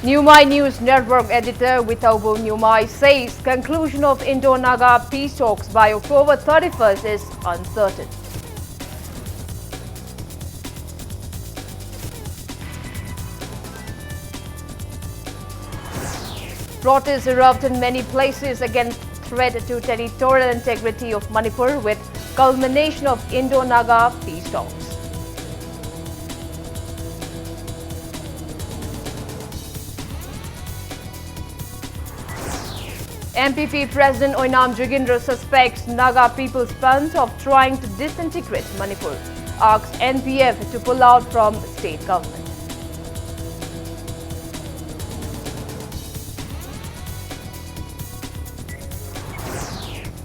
Newmai News Network editor Withobu Newmai says conclusion of Indo-Naga peace talks by October 31st is uncertain. Protests erupt in many places against threat to territorial integrity of Manipur with culmination of Indo-Naga peace talks. MPP President Oinam Jogindra suspects Naga People's Front of trying to disintegrate Manipur, asks NPF to pull out from state government.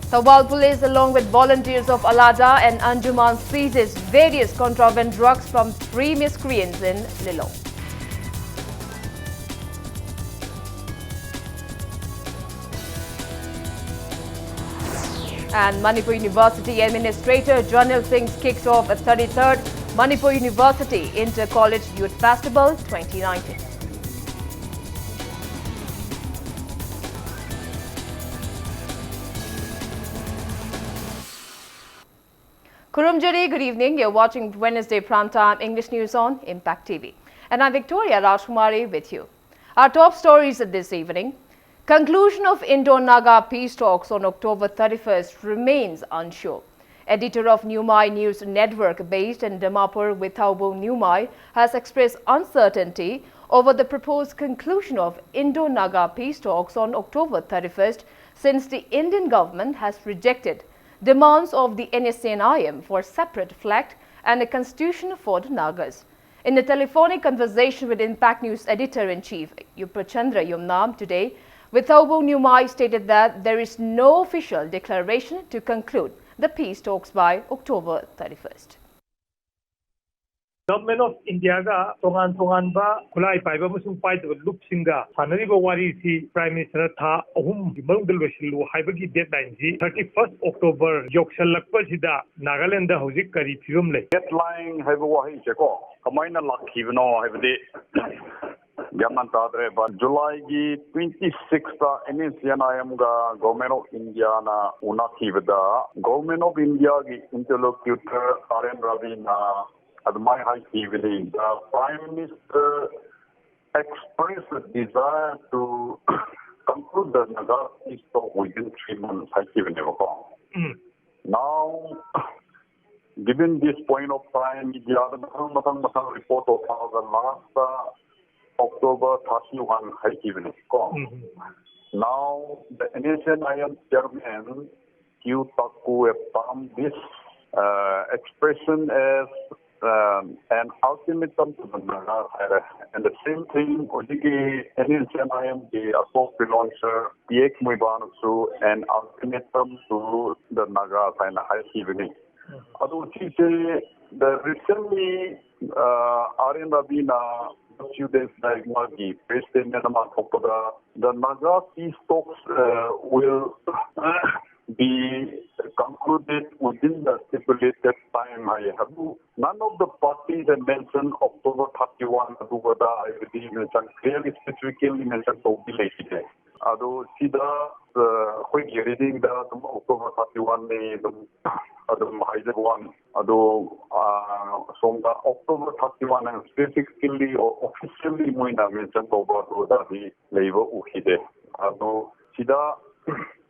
Thawal police along with volunteers of Alada and Anjuman seizes various contraband drugs from 3 miscreants in Lilong. And Manipur University Administrator Janil Singh kicks off a 33rd Manipur University Inter-College Youth Festival 2019. Kurumjari, good evening. You're watching Wednesday Primetime English News on Impact TV. And I'm Victoria Rajkumari with you. Our top stories this evening. Conclusion of Indo-Naga peace talks on October 31st remains unsure. Editor of Newmai News Network based in Dimapur, Withobu Newmai, has expressed uncertainty over the proposed conclusion of Indo-Naga peace talks on October 31st since the Indian government has rejected demands of the NSNIM for separate flag and a constitution for the Nagas. In a telephonic conversation with Impact News Editor-in-Chief Yuprachandra Yumnam today, Withobu Newmai stated that there is no official declaration to conclude the peace talks by October 31st. Government of India ga tongan ba kulai paiba musung pai de loop singa sanari ba wari si Prime Minister tha ahum mangdal wesilu haibagi deadline ji 31st October yoksal lakpa sida Nagaland da hojik kari phibam le deadline haiba wahi che ko kamaina lakhibno haibadi Yaman Tadre, but July 26th, NSNIM Government of India na Unakivada, Government of India interlocutor Aren Ravina at my high evening. The Prime Minister expressed a desire to conclude the Naga peace talk within 3 months. Now, given this point of time, the matang report of the last October 31 high evening. Now, the NSNIM chairman, Q Taku, have this expression as an ultimatum to the Naga. And the same thing, NSNIM, the Asok launcher, Piek Muibanusu, an ultimatum to the Naga and high evening. Although the recently Aryan Rabina few days like Magi, President the Naga peace talks will be concluded within the stipulated time. None of the parties have mentioned October 31, I believe, clearly specifically mentioned population. Although Sida, reading the October 31, although from the October 31 and specifically or officially mentioned over the labor Uhide. Although Sida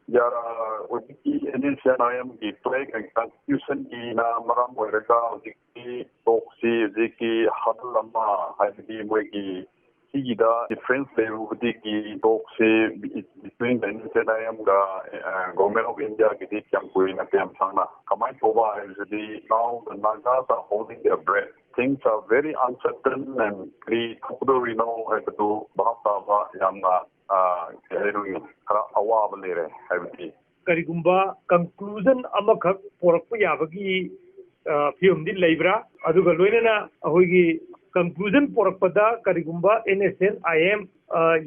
Yara NSNIM flag and constitution in Maram Wereka Ziki Toxi Ziki Hadlama Haidi Wegi the difference with the Toxi between the NSNIM government of India Gidi Kampuin and Kamsana. Kamai Toba is the now the Nagas are holding their breath. Things are very uncertain and we know how to do Bahasa Yamna. Karigumba conclusion amakak porakpa yabagi film din laibra aduga loinana ahoigi conclusion porakpada karigumba NSNIM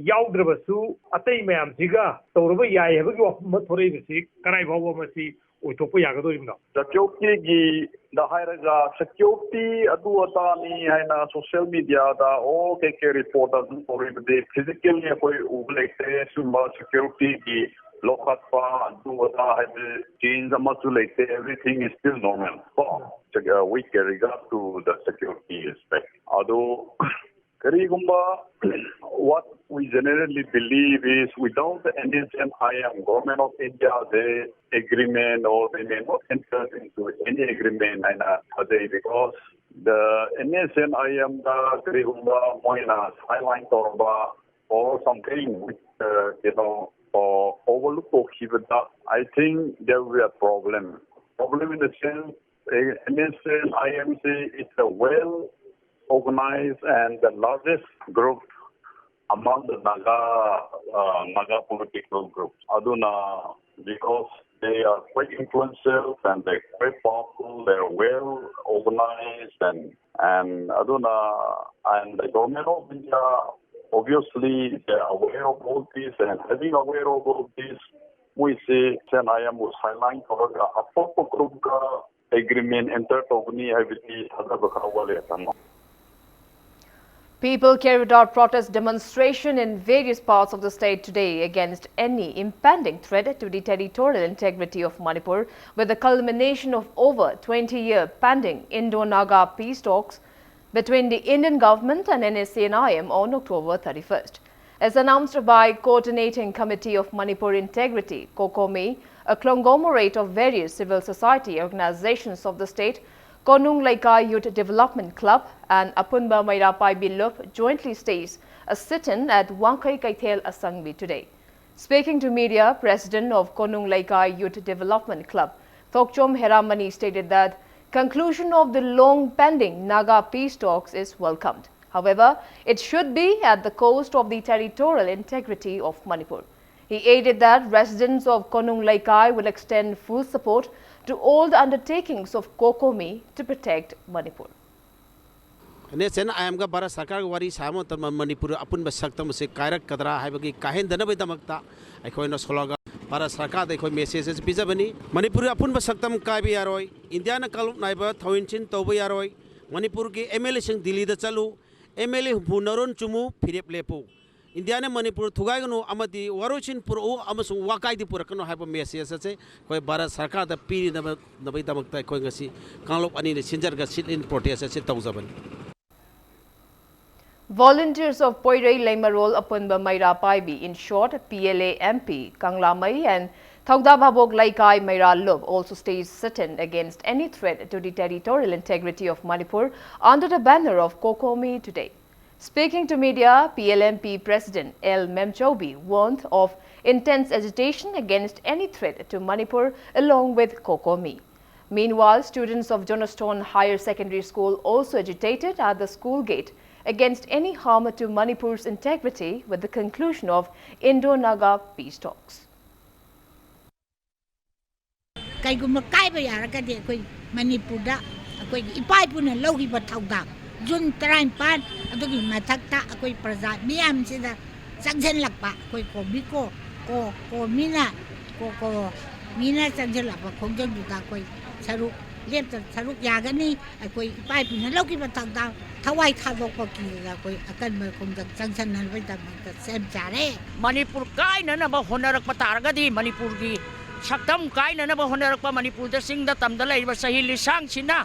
yaudраbasu atai mayam siga tawraba yai habagi wafma thorai basi kanai bhawa masi ꯑꯣꯏꯊꯣꯛꯄ ꯌꯥꯒꯗꯧꯔꯤꯕꯅꯣ? Security the higher security adu atani haina social media da all ke report for the physically koi ublekte summa security ki lokat pa adu ata have change amasu lekte everything is still normal. We regard to the security aspect. Although what we generally believe is without the NSNIM, Government of India, the agreement or they may not enter into any agreement because the NSNIM, the Moina, Highline Torba, or something which, or overlook or keep it up, I think there will be a problem. Problem in the sense, NSNIM is a well organized and the largest group among the Naga political groups. Aduna, because they are quite influential and they're quite powerful, they're well organized and Aduna and the government of India obviously they are aware of all this and having aware of all this, we say NIM was highlighting a proper group agreement entered Ogni Haviti Hadabakawale. People carried out protest demonstration in various parts of the state today against any impending threat to the territorial integrity of Manipur, with the culmination of over 20-year pending Indo-Naga peace talks between the Indian government and NSCNIM on October 31st. As announced by Coordinating Committee of Manipur Integrity, COCOMI, a conglomerate of various civil society organizations of the state, Konung Laikai Youth Development Club and Apunba Mairapai Bilup jointly staged a sit-in at Wangkai Kaithel Asangbi today. Speaking to media, President of Konung Laikai Youth Development Club, Thokchom Heramani, stated that conclusion of the long-pending Naga peace talks is welcomed. However, it should be at the cost of the territorial integrity of Manipur. He added that residents of Konung Laikai will extend full support to all the undertakings of COCOMI to protect Manipur. Nesen ayam ka bara sarkar wari samo tam Manipur apun basaktam se kairak kadra haibagi kahen dana bedamakta akhoi no sologa bara sarkar de khoi messages bijabani Manipur apun basaktam kai bi yaroi India na kalup naiba thoinchin toba yaroi Manipur ki MLA sing Delhi da chalu MLA Bunaron chumu phirep lepu India ne Manipur thugaiganu amadi warochin puru amasung wakai di purakano haiba message se koi bara sarkar da piri na bedamakta khoi ngasi kalup ani ne sinjar ga sit in protest se tawjaban. Volunteers of Poirei Leimarol Apunba Maira Paibi, in short, PLA MP, Kanglamai and Thogda Babok Laikai Maira Lub also staged sit-in against any threat to the territorial integrity of Manipur under the banner of COCOMI today. Speaking to media, PLMP President L. Memchobi warned of intense agitation against any threat to Manipur along with COCOMI. Meanwhile, students of Johnstone Higher Secondary School also agitated at the school gate against any harm to Manipur's integrity with the conclusion of Indo-Naga peace talks. Kaiguma kaiba yaragadi akoi Manipur da akoi ipai puna logi ba thauda Jun 34 adugi mathakta akoi praja miyam sida sangjen lakpa akoi komiko ko mina sangjen lakpa khongjang duda akoi saruk lepta saruk yagani akoi ipai puna logi ba thauda Thawai thadok ki akoi akan ma khongjang sangsan nan bai da sem jare Manipur kai na ba honarak pataragadi Manipur gi saktam kai na ba honarak pa Manipur da sing da tam da lai ba sahi lisang sina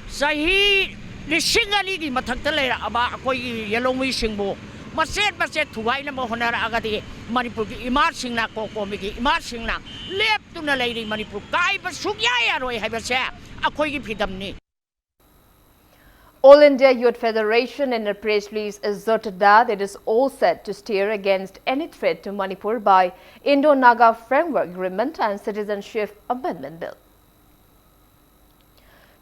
sahi lisingali gi mathak da lai aba akoi yelongwi singbo maset thuai na ba honara agadi Manipur gi imar singna COCOMI gi imar singna lep tu na lai ri Manipur kai ba sugya ya roi hai ba se akoi gi phidam ni. All India Youth Federation in a press release asserted that it is all set to steer against any threat to Manipur by Indo-Naga Framework Agreement and Citizenship Amendment Bill.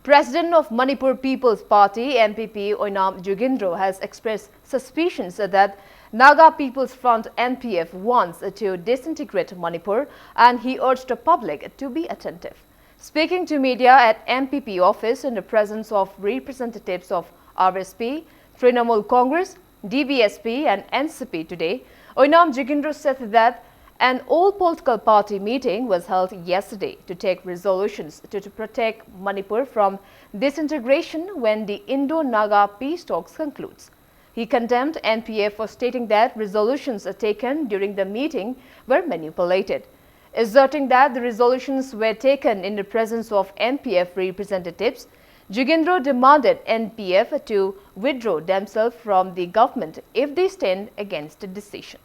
President of Manipur People's Party, MPP Oinam Jugindro, has expressed suspicions that Naga People's Front NPF wants to disintegrate Manipur, and he urged the public to be attentive. Speaking to media at MPP office in the presence of representatives of RSP, Trinamool Congress, DBSP and NCP today, Oinam Jugindro said that An all-political party meeting was held yesterday to take resolutions to protect Manipur from disintegration when the Indo-Naga peace talks concludes. He condemned NPF for stating that resolutions taken during the meeting were manipulated, asserting that the resolutions were taken in the presence of NPF representatives. Jugendro demanded NPF to withdraw themselves from the government if they stand against the decision.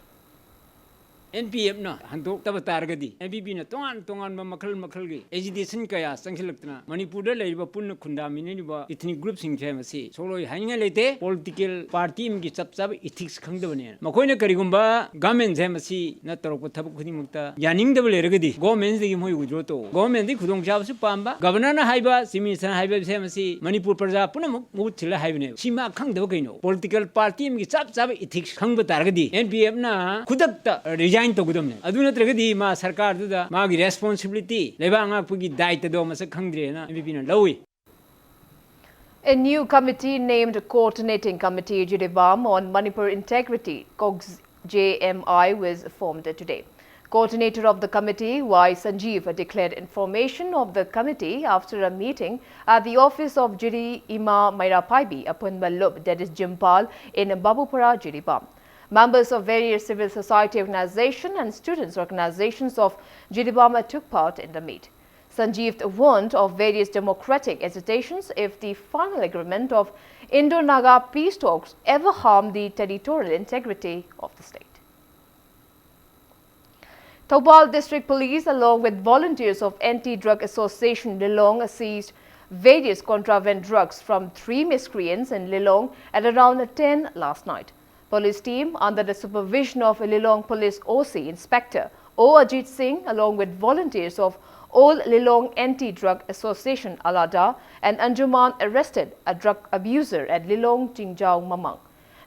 NPF na handok taba targadi NPP na tongan makal gi agitation kaya sanghilaktna Manipur da leiba punna khunda minini ba ethnic group sing thai masi soloi hainga lete political party mi chap ethics khangdabane makoina karigumba government thai masi na torok thabuk khudi mukta yaning da leragadi government gi moi withdraw to government di khudong chab su pamba governor na haiba simi san haiba thai masi Manipur praja puna mu thila haibne sima khangdaba kaino political party mi chap ethics khangba targadi NPF na khudakta to gudamne aduna tragedi ma sarkar duda magi responsibility lebanga pugi daita do masa khangdre na MPP na lawi. A new committee named Coordinating Committee Jiribam on Manipur Integrity (COGS-JMI) was formed today. Coordinator of the committee, Y. Sanjeev, declared information of the committee after a meeting at the office of Jiri Ima Mairapaibi upon Malub, that is Jimpal, in Babupara, Jiribam. Members of various civil society organizations and students' organizations of Jiribam took part in the meet. Sanjeev warned of various democratic hesitations if the final agreement of Indo-Naga peace talks ever harm the territorial integrity of the state. Thoubal District Police, along with volunteers of Anti-Drug Association Lilong, seized various contraband drugs from 3 miscreants in Lilong at around 10 last night. Police team under the supervision of Lilong Police OC Inspector O. Ajit Singh, along with volunteers of All Lilong Anti-Drug Association Alada and Anjuman, arrested a drug abuser at Lilong Jingjao Mamang.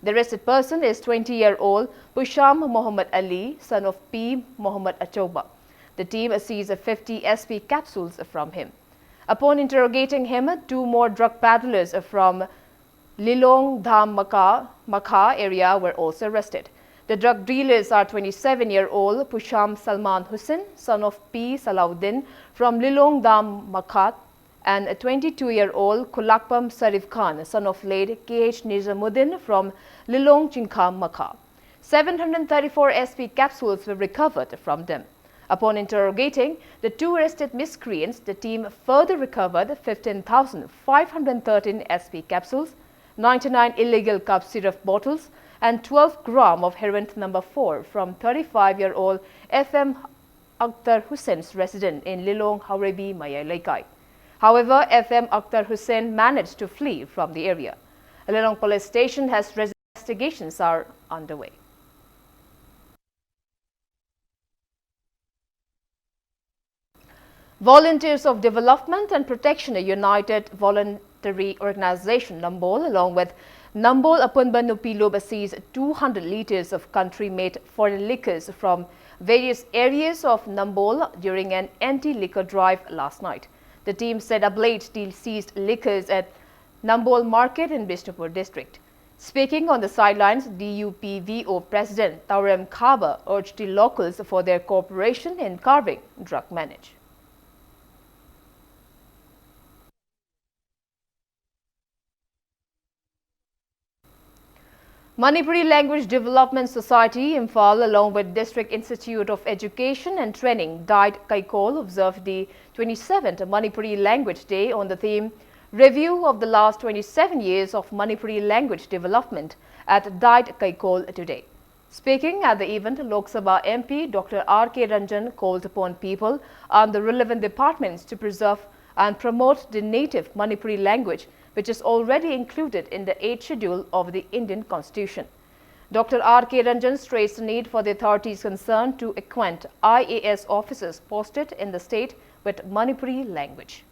The arrested person is 20-year-old Pusham Muhammad Ali, son of P. Muhammad Achoba. The team seized 50 SP capsules from him. Upon interrogating him, 2 more drug peddlers from Lilong Dham Makha area were also arrested. The drug dealers are 27-year-old Pusham Salman Hussain, son of P. Salauddin from Lilong Dham Makha, and a 22-year-old Kulakpam Sarif Khan, son of late K.H. Nizamuddin from Lilong Jinkham Makha. 734 SP capsules were recovered from them. Upon interrogating the 2 arrested miscreants, the team further recovered 15,513 SP capsules, 99 illegal cough syrup bottles, and 12 gram of heroin number 4 from 35-year-old FM Akhtar Hussein's resident in Lilong Haurebi Mayalaikai. However, FM Akhtar Hussein managed to flee from the area. Lilong police station has investigations are underway. Volunteers of Development and Protection, a united voluntary organization, Nambol, along with Nambol Apunban Nupilub, seized 200 liters of country-made foreign liquors from various areas of Nambol during an anti-liquor drive last night. The team said a blade seized liquors at Nambol Market in Bishnupur district. Speaking on the sidelines, DUPVO President Taurem Khaba urged the locals for their cooperation in curbing drug manage. Manipuri Language Development Society, Imphal, along with District Institute of Education and Training, Dait Kaikol, observed the 27th Manipuri Language Day on the theme Review of the Last 27 Years of Manipuri Language Development at Dait Kaikol today. Speaking at the event, Lok Sabha MP Dr. R.K. Ranjan called upon people and the relevant departments to preserve and promote the native Manipuri language, which is already included in the 8th schedule of the Indian Constitution. Dr. R.K. Ranjan stressed the need for the authorities concerned to acquaint IAS officers posted in the state with Manipuri language.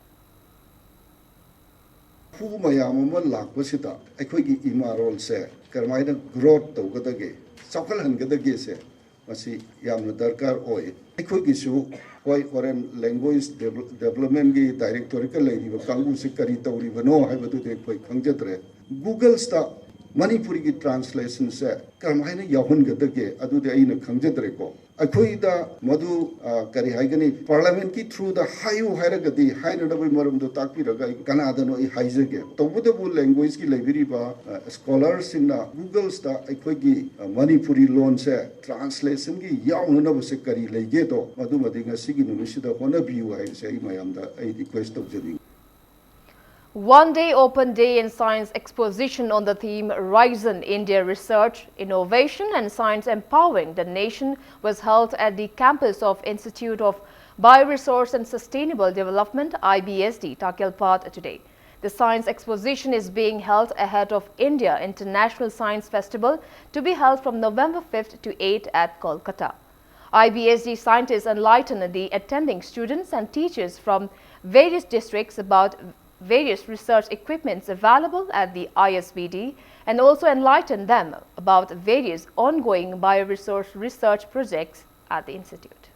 Why foreign language development ki director ka lay di ba kangu se kari tawri bano hai batu de koi khangjatre Google sta Manipuri ki translation se karmaina yahun gadage adude aina khangjadre ko akhoida madu kari haigani parliament ki through the hayu hairagadi haina dabai marum do takpi raga kanada no I haijage tobuda bu language ki library ba scholars in google sta akhoigi Manipuri loan se translation ki yauna na se kari lege do madu madinga sigi no misida hona biu hai se mayam da I request of jadi. One-day open day in science exposition on the theme Horizon India Research, Innovation and Science Empowering the Nation was held at the campus of Institute of Bioresource and Sustainable Development IBSD Takelpat today. The science exposition is being held ahead of India International Science Festival to be held from November 5th to 8th at Kolkata. IBSD scientists enlighten the attending students and teachers from various districts about various research equipments available at the ISBD and also enlighten them about various ongoing bioresource research projects at the institute.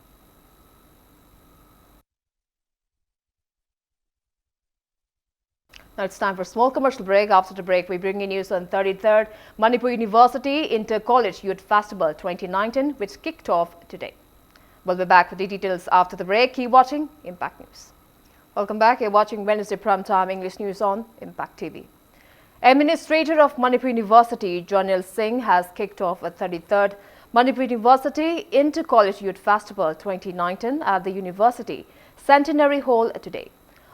Now it's time for a small commercial break. After the break, we bring you news on 33rd Manipur University Inter-College Youth Festival 2019, which kicked off today. We'll be back with the details after the break. Keep watching Impact News. Welcome back. You're watching Wednesday Primetime English News on Impact TV. Administrator of Manipur University, Janil Singh, has kicked off a 33rd Manipur University Inter-College Youth Festival 2019 at the University Centenary Hall today.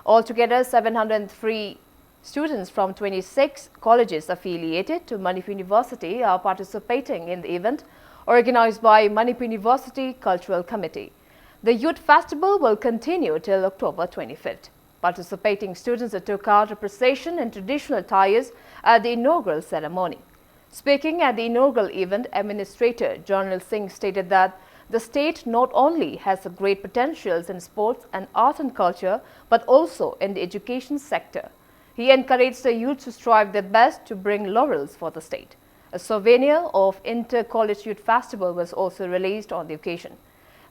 Altogether, 703 students from 26 colleges affiliated to Manipur University are participating in the event organized by Manipur University Cultural Committee. The Youth Festival will continue till October 25th. Participating students took out a procession in traditional attires at the inaugural ceremony. Speaking at the inaugural event, Administrator Janil Singh stated that the state not only has great potentials in sports and art and culture, but also in the education sector. He encouraged the youth to strive their best to bring laurels for the state. A souvenir of Inter-College Youth Festival was also released on the occasion.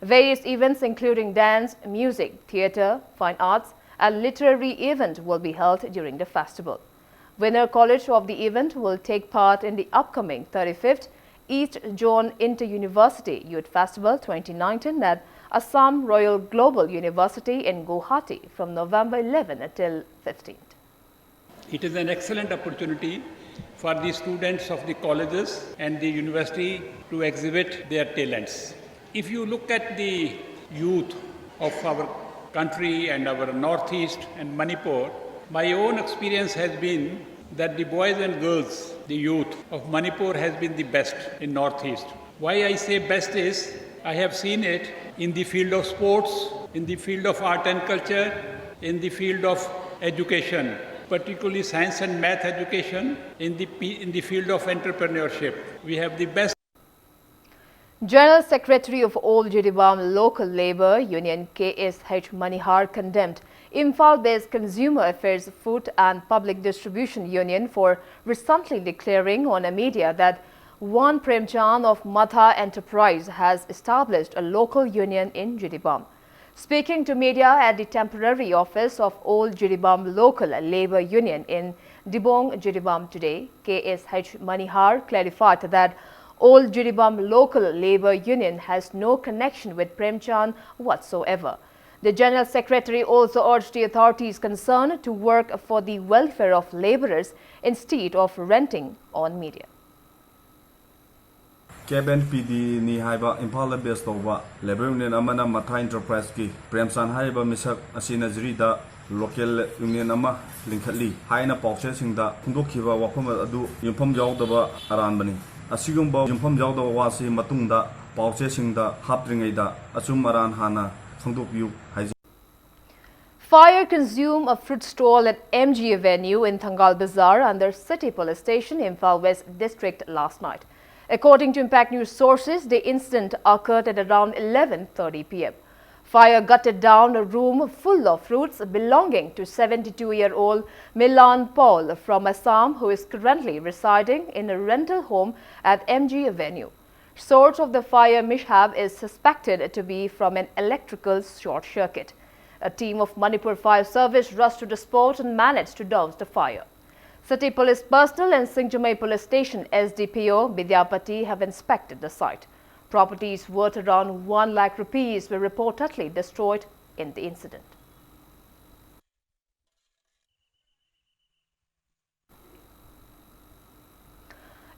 Various events including dance, music, theatre, fine arts and literary event will be held during the festival. Winner College of the event will take part in the upcoming 35th East Zone Inter-University Youth Festival 2019 at Assam Royal Global University in Guwahati from November 11 until 15th. It is an excellent opportunity for the students of the colleges and the university to exhibit their talents. If you look at the youth of our country and our Northeast and Manipur, my own experience has been that the boys and girls, the youth of Manipur has been the best in Northeast. Why I say best is, I have seen it in the field of sports, in the field of art and culture, in the field of education, particularly science and math education, in the field of entrepreneurship. We have the best. General Secretary of All Jiribam Local Labour Union KSH Manihar condemned Imphal-based Consumer Affairs Food and Public Distribution Union for recently declaring on a media that one Premchand of Matha Enterprise has established a local union in Jiribam. Speaking to media at the temporary office of All Jiribam Local Labour Union in Dibong, Jiribam today, KSH Manihar clarified that All Jiribam Local Labour Union has no connection with Premchand whatsoever. The General Secretary also urged the authorities concerned to work for the welfare of labourers instead of renting on media. Cabin PD ni haiba Impala based over Labour Union Amana Matha Enterprise ki Premchand haiba misak asina jrida local union ama linkatli haina pauche singda khungdokhiba wafam adu yumpham jawdaba aranbani asigumba yumpham jawdaba wasi matungda pauche singda hapringaida achum aran hana khungdokyu hai. Fire consumed a fruit stall at MG Avenue in Thangal Bazaar under City Police Station, Imphal West District last night. According to Impact News sources, the incident occurred at around 11:30 p.m. Fire gutted down a room full of fruits belonging to 72-year-old Milan Paul from Assam, who is currently residing in a rental home at MG Avenue. Source of the fire mishap is suspected to be from an electrical short circuit. A team of Manipur Fire Service rushed to the spot and managed to douse the fire. City Police personnel and Singjamai Police Station SDPO Vidyapati have inspected the site. Properties worth around 1 lakh rupees were reportedly destroyed in the incident.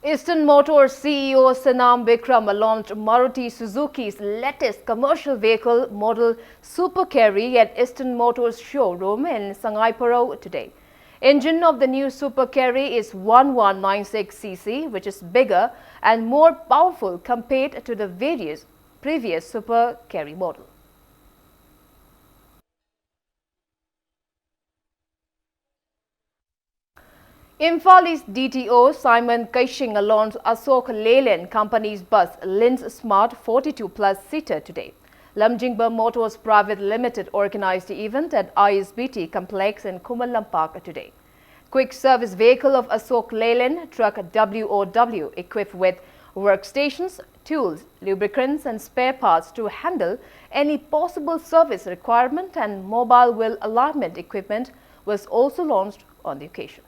Eastern Motors CEO Sanam Vikram launched Maruti Suzuki's latest commercial vehicle model Super Carry at Eastern Motors showroom in Sangaipuro today. Engine of the new Super Carry is 1196cc, which is bigger and more powerful compared to the previous Super Carry model. Imphali's DTO Simon Kaishing launched Ashok Leyland Company's bus Linz Smart 42 Plus seater today. Lamjingba Motors Private Limited organized the event at ISBT complex in Kumalampak today. Quick service vehicle of Ashok Leyland truck WOW equipped with workstations, tools, lubricants and spare parts to handle any possible service requirement and mobile wheel alignment equipment was also launched on the occasion.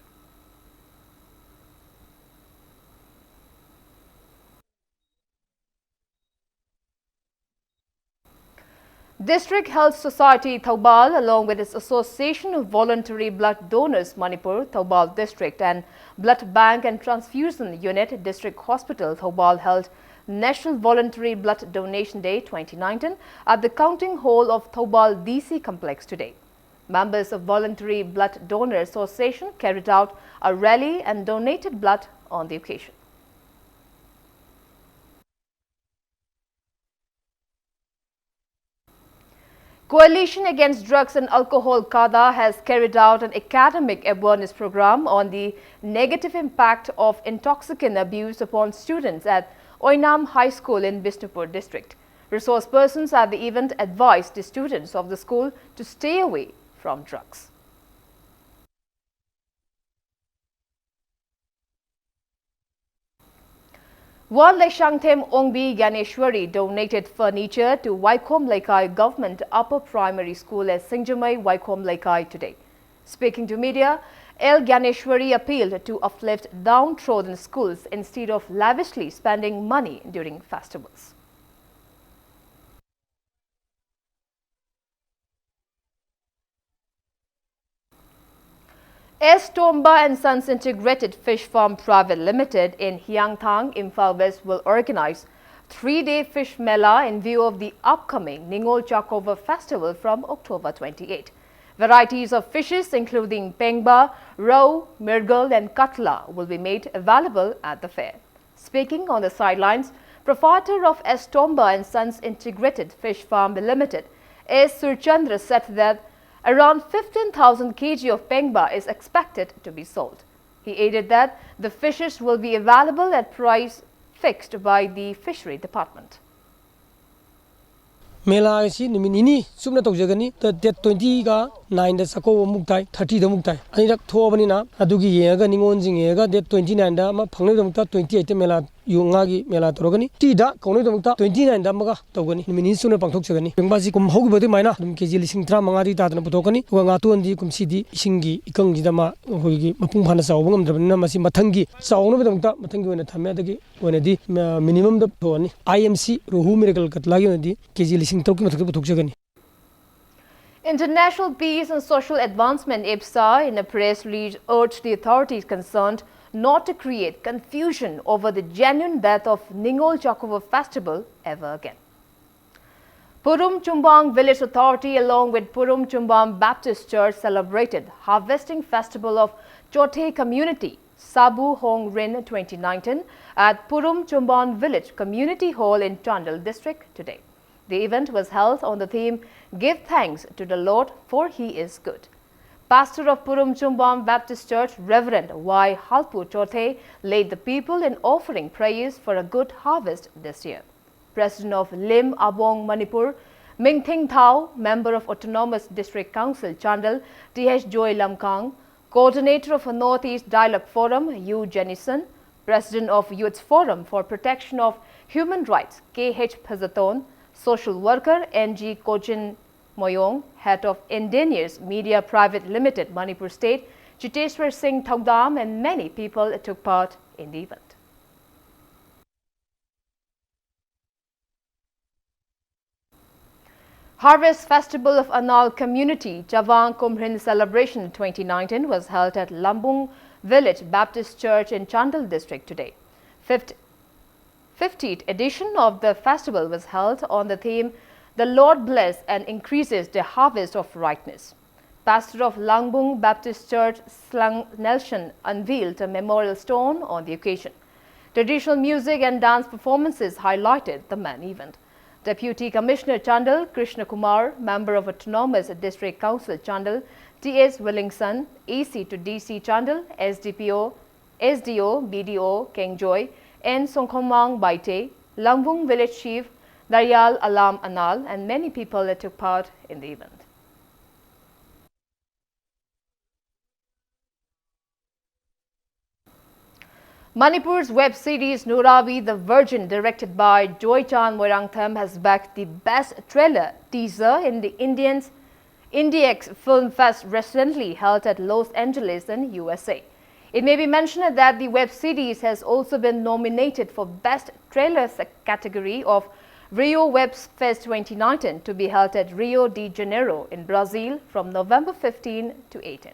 District Health Society Thoubal, along with its Association of Voluntary Blood Donors Manipur, Thoubal District and Blood Bank and Transfusion Unit District Hospital Thoubal held National Voluntary Blood Donation Day 2019 at the Counting Hall of Thoubal DC Complex today. Members of Voluntary Blood Donor Association carried out a rally and donated blood on the occasion. Coalition Against Drugs and Alcohol (CADA) has carried out an academic awareness program on the negative impact of intoxicant abuse upon students at Oinam High School in Bishnupur district. Resource persons at the event advised the students of the school to stay away from drugs. One Leshangthem Ongbi Ganeshwari donated furniture to Waikom Laikai Government Upper Primary School at Singjamai, Waikom Laikai today. Speaking to media, L. Ganeshwari appealed to uplift downtrodden schools instead of lavishly spending money during festivals. S. Tomba and Sons Integrated Fish Farm Private Limited in Hyangthang, Imphal West will organize 3-day fish mela in view of the upcoming Ningol Chakover festival from October 28. Varieties of fishes including pengba, roe, mirgal and katla will be made available at the fair. Speaking on the sidelines, proprietor of S. Tomba and Sons Integrated Fish Farm Limited, S. Surchandra said that around 15,000 kg of pengba is expected to be sold. He added that the fishes will be available at price fixed by the Fishery Department. Mela isi niminini sumna tawjagani date 20 ga 9 da sako muktai 30 da muktai ani rak thobani na adugi yega ningon jingega date 29 da ma phangne da mukta 28 mela yunga gi mela torogani ti da kauni da mukta 29 da maga tawgani nimini sumna pangthok chagani bengbaji kum hogi bodi maina dum kg lising 35 ri ta da putokani wa nga tuandi kum sidi isingi ikang ji da ma hoigi mapung phana saw bangam da na masi mathangi sawno da mukta mathangi wena thamme adagi wena di minimum da thoni IMC rohu miracle katlagi wena di kg International Peace and Social Advancement IPSA in a press release urged the authorities concerned not to create confusion over the genuine death of Ningol Chakover festival ever again. Purum Chumbang Village Authority along with Purum Chumbang Baptist Church celebrated Harvesting Festival of Chothe Community Sabu Hong Rin 2019 at Purum Chumbang Village Community Hall in Chandal district today. The event was held on the theme, Give Thanks to the Lord for He is Good. Pastor of Purum Chumbang Baptist Church, Reverend Y. Halpu Chothe, led the people in offering praise for a good harvest this year. President of Lim Abong Manipur, Ming Thing Thao, Member of Autonomous District Council Chandal, T.H. Joy Lamkang, Coordinator of a Northeast Dialogue Forum, U. Jennison, President of Youth Forum for Protection of Human Rights, K.H. Pazaton, Social worker N.G. Kochin Moyong, head of Engineers Media Private Limited, Manipur State, Chiteshwar Singh Thaudam, and many people took part in the event. Harvest Festival of Anal Community Jawang Kumrin Celebration 2019 was held at Lambung Village Baptist Church in Chandal district today. 50th edition of the festival was held on the theme "The Lord Bless and Increases the Harvest of Rightness." Pastor of Lambung Baptist Church, Slang Nelson, unveiled a memorial stone on the occasion. Traditional music and dance performances highlighted the main event. Deputy Commissioner Chandal, Krishna Kumar, Member of Autonomous District Council Chandal, T.S. Willingson, AC to DC Chandal, SDPO, SDO, BDO, Kengjoy, N. Songkhomang Baite, Lambung Village Chief, Daryal Alam Anal, and many people took part in the event. Manipur's web series Nurabi the Virgin, directed by Joychan Moirangtham, has bagged the best trailer teaser in the IndieX Film Fest recently held at Los Angeles in USA. It may be mentioned that the web series has also been nominated for Best Trailer category of Rio Web Fest 2019 to be held at Rio de Janeiro in Brazil from November 15 to 18.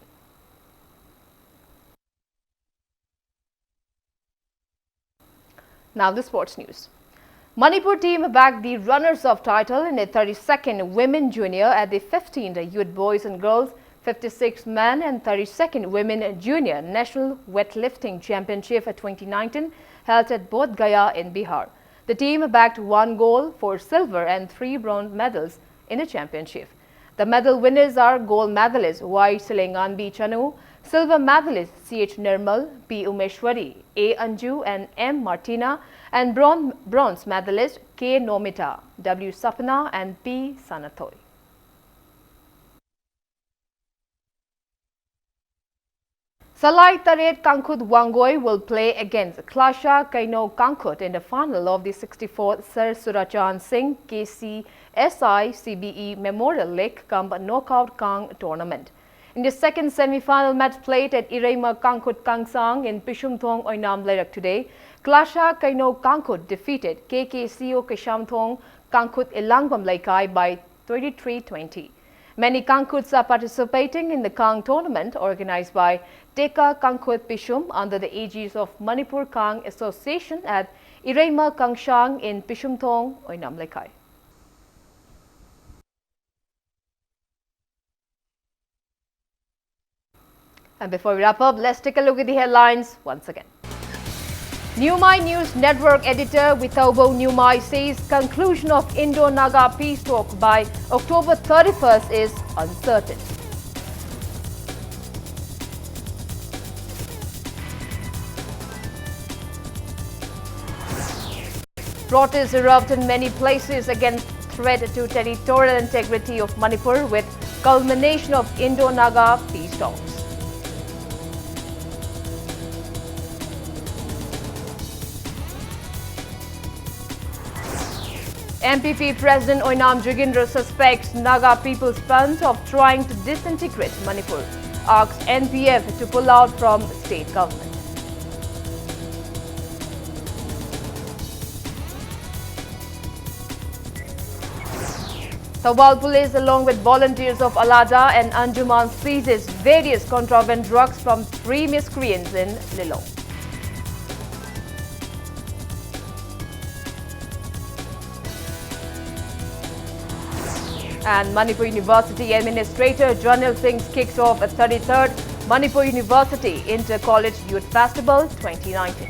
Now the sports news. Manipur team bagged the runners-up title in the 32nd Women Junior at the 15th Youth Boys and Girls 56 Men and 32nd Women Junior National Weightlifting Championship 2019 held at Bodh Gaya in Bihar. The team bagged 1 gold, 4 silver and 3 bronze medals in the championship. The medal winners are gold medalist Y. Silengan B. Chanu, silver medalist C.H. Nirmal, P. Umeshwari, A. Anju and M. Martina, and bronze medalist K. Nomita, W. Sapna and P. Sanathoy. Salai Taret Kangkut Wangoi will play against Klasha Kaino Kangkut in the final of the 64th Sir Surachan Singh KCSI CBE Memorial League Cup Knockout Kang Tournament. In the second semi-final match played at Iraima Kangkut Kangsang in Pishumthong Oinam Lairak today, Klasha Kaino Kangkut defeated KKCO Kishamthong Kangkut Ilangbam Laikai by 23-20. Many Kangkuts are participating in the Kang tournament organized by Teka Kangkut Pishum under the aegis of Manipur Kang Association at Iraima Kangshang in Pishumthong Oinam Laikai. And before we wrap up, let's take a look at the headlines once again. Newmai News Network editor Withobo Newmai says conclusion of Indo-Naga peace talk by October 31st is uncertain. Protests erupt in many places against threat to territorial integrity of Manipur with culmination of Indo-Naga peace talks. MPP President Oinam Jogendra suspects Naga People's Front of trying to disintegrate Manipur, asks NPF to pull out from state government. Thawal police along with volunteers of Alada and Anjuman seizes various contraband drugs from 3 miscreants in Lilong. And Manipur University Administrator Janil Singh kicks off a 33rd Manipur University Inter-College Youth Festival 2019.